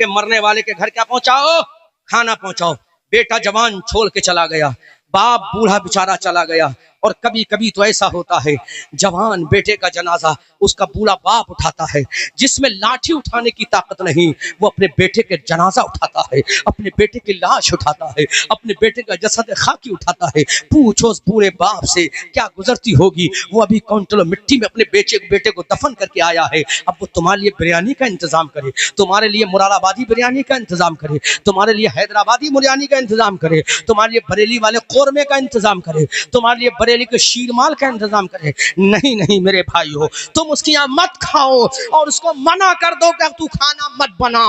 कि मरने वाले के घर क्या पहुंचाओ, खाना पहुंचाओ। बेटा जवान छोड़ के चला गया, बाप बूढ़ा बेचारा चला गया। और कभी कभी तो ऐसा होता है जवान बेटे का जनाजा उसका बूढ़ा बाप उठाता है, जिसमें लाठी उठाने की ताकत नहीं, वो अपने बेटे के जनाजा उठाता है, अपने बेटे की लाश उठाता है, अपने बेटे का जसद खाकी उठाता है। पूछो उस बूढ़े बाप से क्या गुजरती होगी। वो अभी काउंटलों मिट्टी में अपने बेटे को दफन करके आया है। अब वो तुम्हारे लिए बिरयानी का इंतजाम करे, तुम्हारे लिए मुरादाबादी बिरयानी का इंतजाम करे, तुम्हारे लिए हैदराबादी बिरयानी का इंतजाम करे, तुम्हारे लिए बरेली वाले कोरमे का इंतजाम करे, तुम्हारे लिए बरेली के शीरमाल का इंतजाम करे। नहीं नहीं मेरे भाई हो, तुम उसकी यहाँ मत खाओ और उसको मना कर दो कि तू खाना मत बना,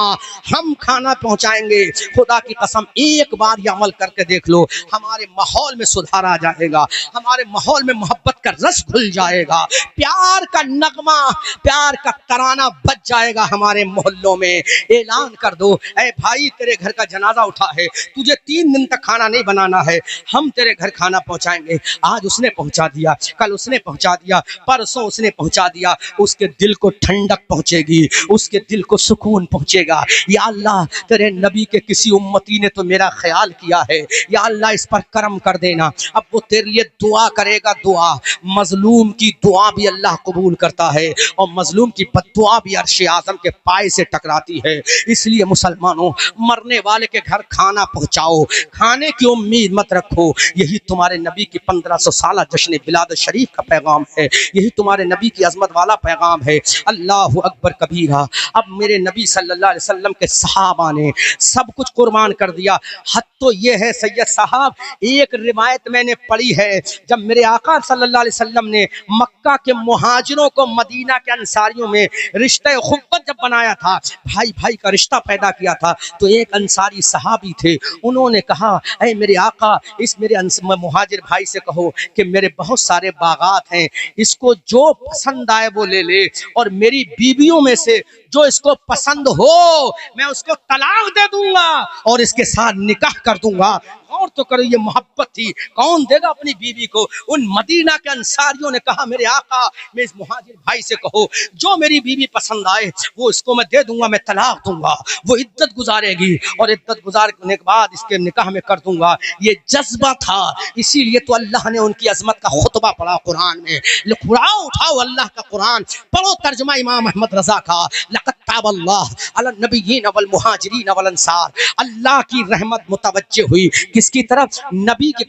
हम खाना पहुंचाएंगे। खुदा की कसम एक बार ये अमल करके देख लो, हमारे माहौल में सुधार आ जाएगा, हमारे माहौल में मोहब्बत का रस खुल जाएगा, प्यार का नगमा, प्यार का तराना बच जाएगा हमारे मोहल्लों में। ऐलान कर दो, ऐ भाई तेरे घर का जनाजा उठा है, तुझे 3 दिन तक खाना नहीं बनाना है, हम तेरे घर खाना पहुंचाएंगे। आज उसने पहुंचा दिया, कल उसने पहुंचा दिया, परसों उसने पहुंचा दिया, उसके दिल को ठंडक पहुंचेगी, उसके दिल को सुकून पहुंचेगा। या अल्लाह तेरे नबी के किसी उम्मती ने तो मेरा ख्याल किया है, या अल्लाह इस पर करम कर देना। अब वो तेरे लिए दुआ करेगा, दुआ मजलूम की दुआ भी अल्लाह कबूल करता है और मजलूम की बद्दुआ भी अर्श आज़म के पाए से टकराती है। इसलिए मुसलमानों, मरने वाले के घर खाना पहुंचाओ, खाने की उम्मीद मत रखो। यही तुम्हारे नबी की 1500 साल जश्न बिलाद शरीफ का पैगाम है, यही तुम्हारे नबी की अजमत वाला पैगाम है। अल्लाह अकबर कबीरा। अब मेरे नबी सल्लल्लाहु अलैहि वसल्लम के सहाबा ने सब कुछ कुर्बान कर दिया। हद तो ये है सैयद साहब, एक रिवायत मैंने पढ़ी है, जब मेरे आका सल्लल्लाहु अलैहि वसल्लम ने मक्का के मुहाजिरों को मदीना के अंसारियों में रिश्ते खुब्बत जब बनाया था, भाई भाई का रिश्ता पैदा किया था, तो एक अंसारी सहाबी थे, उन्होंने कहा ऐ मेरे आका, इस मेरे मुहाजिर भाई से कहो कि मेरे बहुत सारे बागात हैं, इसको जो पसंद आए वो ले ले, और मेरी बीवियों में से जो इसको पसंद हो मैं उसको तलाक दे दूंगा और इसके साथ निकाह कर दूंगा। और तो करो, ये मोहब्बत थी, कौन देगा अपनी बीवी को। उन मदीना के अंसारियों ने कहा मेरे आका, मैं इस मुहाजिर भाई से कहो जो मेरी बीवी पसंद आए वो इसको मैं दे दूंगा, मैं तलाक दूंगा, वो इद्दत गुजारेगी और इद्दत गुजारने के बाद इसके निकाह में कर दूंगा। ये जज्बा था, इसीलिए तो अल्लाह ने उनकी अजमत का खुतबा पढ़ा कुरान में। उठाओ अल्लाह का कुरान पढ़ो, तर्जुमा इमाम अहमद रजा का, लक़द ताबल्लाह अला नबिय्यिन वल मुहाजिरीन वल अंसार। अल्लाह की रहमत मुतवज्जे हुई किसकी तरफ, नबी की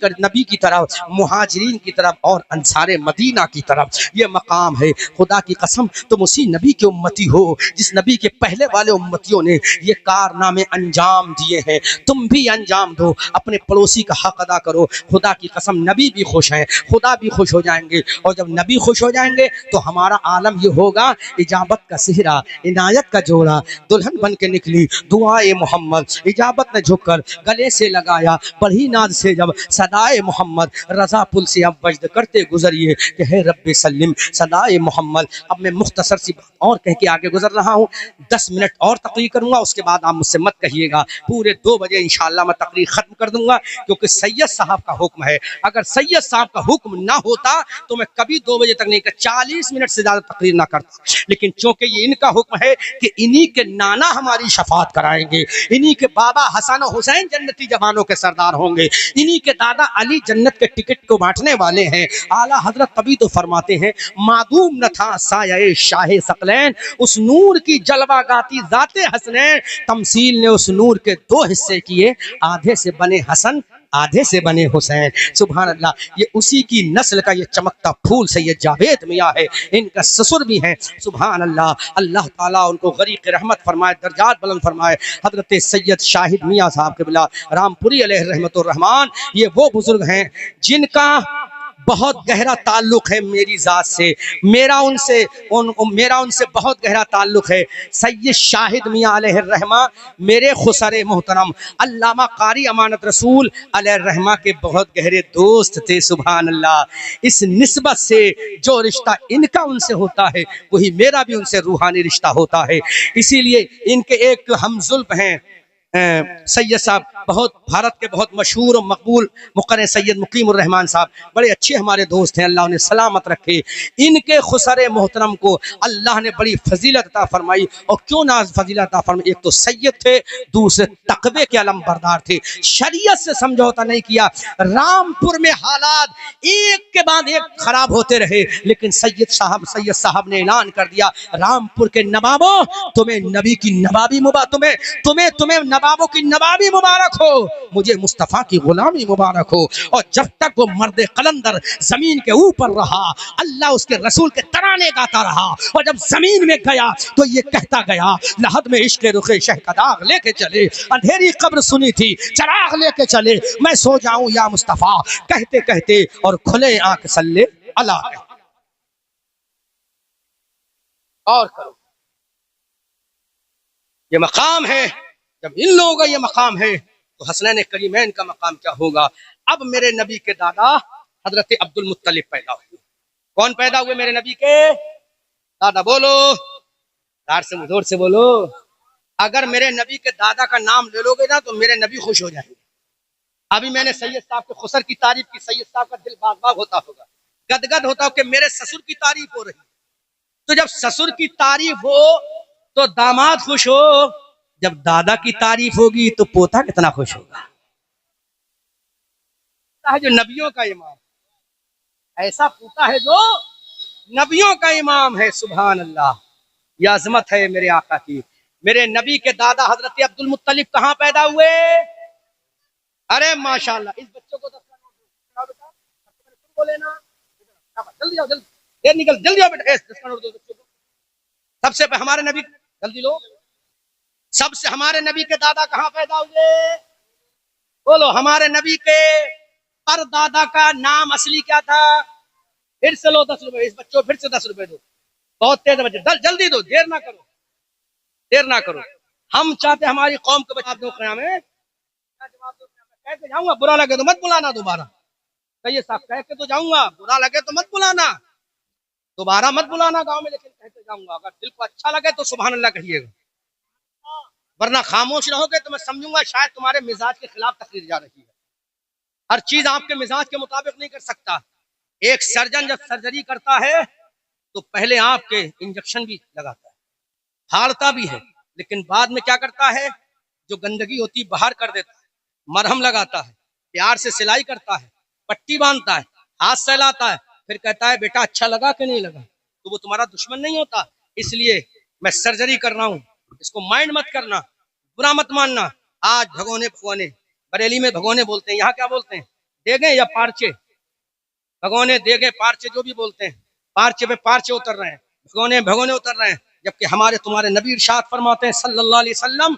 तरफ, मुहाजिरीन की तरफ और अंसारे मदीना की तरफ। ये मकाम है। खुदा की कसम तुम उसी नबी के उम्मती हो जिस नबी के पहले वाले उम्मतियों ने ये कारनामे अंजाम दिए हैं। तुम भी अंजाम दो, अपने पड़ोसी का हक अदा करो। खुदा की कसम नबी भी खुश हैं, खुदा भी खुश हो जाएंगे, और जब नबी खुश हो जाएंगे तो हमारा आलम ये होगा, इजाबत का सेहरा, इनायत का जोड़ा, दुल्हन बन के निकली दुआए मोहम्मद, इजाबत ने झुककर गले से लगाया, बड़ी नाज से जब सदाए मोहम्मद, रजा पुल से अब वजद करते गुजरिए कि है रब्बे सल्लिम सदाए मोहम्मद। अब मैं मुख्तसर सी बात और कह के आगे गुजर रहा हूँ, 10 मिनट और तकरीर करूँगा, उसके बाद आप मुझसे मत कहिएगा, पूरे 2 बजे इंशाअल्लाह मैं तकरीर खत्म कर दूंगा, क्योंकि सैयद साहब का हुक्म है। अगर सैयद साहब का हुक्म ना होता तो मैं कभी 2 बजे तक नहीं कर, 40 मिनट से ज्यादा तकरीर ना करता, लेकिन चूंकि ये इनका हुक्म है कि इन्हीं के नाना हमारी शफात कराएंगे, इन्हीं के बाबा हसन और हुसैन जन्नती जवानों के सरदार होंगे, इन्हीं के दादा अली जन्नत के टिकट को बांटने वाले हैं। आला हजरत तभी तो फरमाते हैं, मादूम न था साये शाहे सकलैन, उस नूर की जलवा गाती जाते हसनैन, तमसील ने उस नूर के 2 हिस्से किए, आधे से बने हसन आधे से बने हुसैन। सुभान अल्लाह, ये उसी की नस्ल का ये चमकता फूल सैयद जावेद मियां है, इनका ससुर भी हैं। सुभान अल्लाह, अल्लाह ताला उनको गरीक रहमत फरमाए, दर्जात बुलंद फरमाए। हजरत सैयद शाहिद मियां साहब क़िबला रामपुरी अलैहि रहमतुर रहमान, ये वो बुजुर्ग हैं जिनका बहुत गहरा ताल्लुक है मेरी ज़ात से, मेरा उनसे बहुत गहरा ताल्लुक है। सैयद शाहिद मियां अलैहि रहमा मेरे खुसरे मोहतरम अल्लामा कारी अमानत रसूल अलैहि रहमा के बहुत गहरे दोस्त थे। सुभान अल्लाह, इस निस्बत से जो रिश्ता इनका उनसे होता है वही मेरा भी उनसे रूहानी रिश्ता होता है। इसीलिए इनके एक हमजुल्फ हैं सैयद साहब, बहुत भारत के बहुत मशहूर और मकबूल मुक़र्रिर सैयद मुकीमुर रहमान साहब, बड़े अच्छे हमारे दोस्त हैं, अल्लाह उन्हें सलामत रखे। इनके खुसरे मोहतरम को अल्लाह ने बड़ी फजीलत अता फरमाई। और क्यों ना फजीलत अता फरमाई, एक तो सैयद थे, दूसरे तकवे के अलम बरदार थे, शरीयत से समझौता नहीं किया। रामपुर में हालात एक के बाद एक खराब होते रहे, लेकिन सैयद साहब ने ऐलान कर दिया, रामपुर के नवाबों, तुम्हें नबी की नवाबी मुबारक, तुम्हें तुम्हें तुम्हें नवाबों की नवाबी मुबारक हो, मुझे मुस्तफा की गुलामी मुबारक हो। और जब तक वो मर्द कलंदर जमीन के ऊपर रहा, अल्लाह उसके रसूल के तराने गाता रहा। और जब जमीन में गया तो ये कहता गया, लहद में इश्क रुखे शह का दाग लेके चले, अंधेरी कब्र सुनी थी चराग लेके चले, मैं सो जाऊं या मुस्तफा, कहते कहते और खुले आंख सल्ले अला। और करो, ये मकाम है, जब इन लोगों का ये मकाम है तो हसनैन करीमैन का मकाम क्या होगा। अब मेरे नबी के दादा हजरत अब्दुल मुत्तलिब पैदा हुए। कौन पैदा हुए? मेरे नबी के दादा। बोलो जोर से बोलो। अगर मेरे नबी के दादा का नाम ले लोगे ना तो मेरे नबी खुश हो जाएंगे। अभी मैंने सैयद साहब के खुसर की तारीफ की, सैयद साहब का दिल बाग बाग होता होगा, गदगद होता हो कि मेरे ससुर की तारीफ हो रही। तो जब ससुर की तारीफ हो तो दामाद खुश हो, जब दादा की तारीफ होगी तो पोता कितना खुश होगा। जो नबियों का इमाम, ऐसा पोता है जो नबियों का इमाम है। सुभान अल्लाह, यह अजमत है मेरे आका की। मेरे नबी के दादा हजरत अब्दुल मुत्तलिब कहाँ पैदा हुए? अरे माशाल्लाह, इस बच्चों को 10 का नोट दो बेटा, बोले ना, जल्दी आओ, जल्दी देर निकल, जल्दी आओ बेटा, 10 का नोट दो बच्चों को। सबसे हमारे नबी, जल्दी लो, सबसे हमारे नबी के दादा कहाँ पैदा हुए? बोलो, हमारे नबी के परदादा का नाम असली क्या था? फिर से लो 10 रुपए, इस बच्चों फिर से 10 रुपए दो, बहुत तेज बच्चे, जल्दी दो, देर ना करो, देर ना करो। हम चाहते हमारी कौम को जवाब दो क़याम में, जवाब दो, कह के जाऊंगा, बुरा लगे तो मत बुलाना दोबारा। सैयद साहब कह के तो जाऊंगा, बुरा लगे तो मत बुलाना, दोबारा मत बुलाना गांव में, लेकिन कह के जाऊंगा। अगर दिल को अच्छा लगे तो सुभान अल्लाह कहिएगा, वरना खामोश रहोगे तो मैं समझूंगा शायद तुम्हारे मिजाज के खिलाफ तकरीर जा रही है। हर चीज आपके मिजाज के मुताबिक नहीं कर सकता। एक सर्जन जब सर्जरी करता है तो पहले आपके इंजेक्शन भी लगाता है, फाड़ता भी है, लेकिन बाद में क्या करता है, जो गंदगी होती बाहर कर देता है, मरहम लगाता है, प्यार से सिलाई करता है, पट्टी बांधता है, हाथ सहलाता है, फिर कहता है बेटा अच्छा लगा कि नहीं लगा। तो वो तुम्हारा दुश्मन नहीं होता। इसलिए मैं सर्जरी कर रहा हूँ, इसको माइंड मत करना, बुरा मत मानना। आज भगोने भगोने, बरेली में भगोने बोलते हैं, यहाँ क्या बोलते हैं? देगे या पार्चे? भगोने, देगे, पार्चे, जो भी बोलते हैं, पार्चे पे पार्चे उतर रहे हैं, भगोने भगोने उतर रहे हैं। जबकि हमारे तुम्हारे नबी इरशाद फरमाते हैं सल्लल्लाहु अलैहि वसल्लम,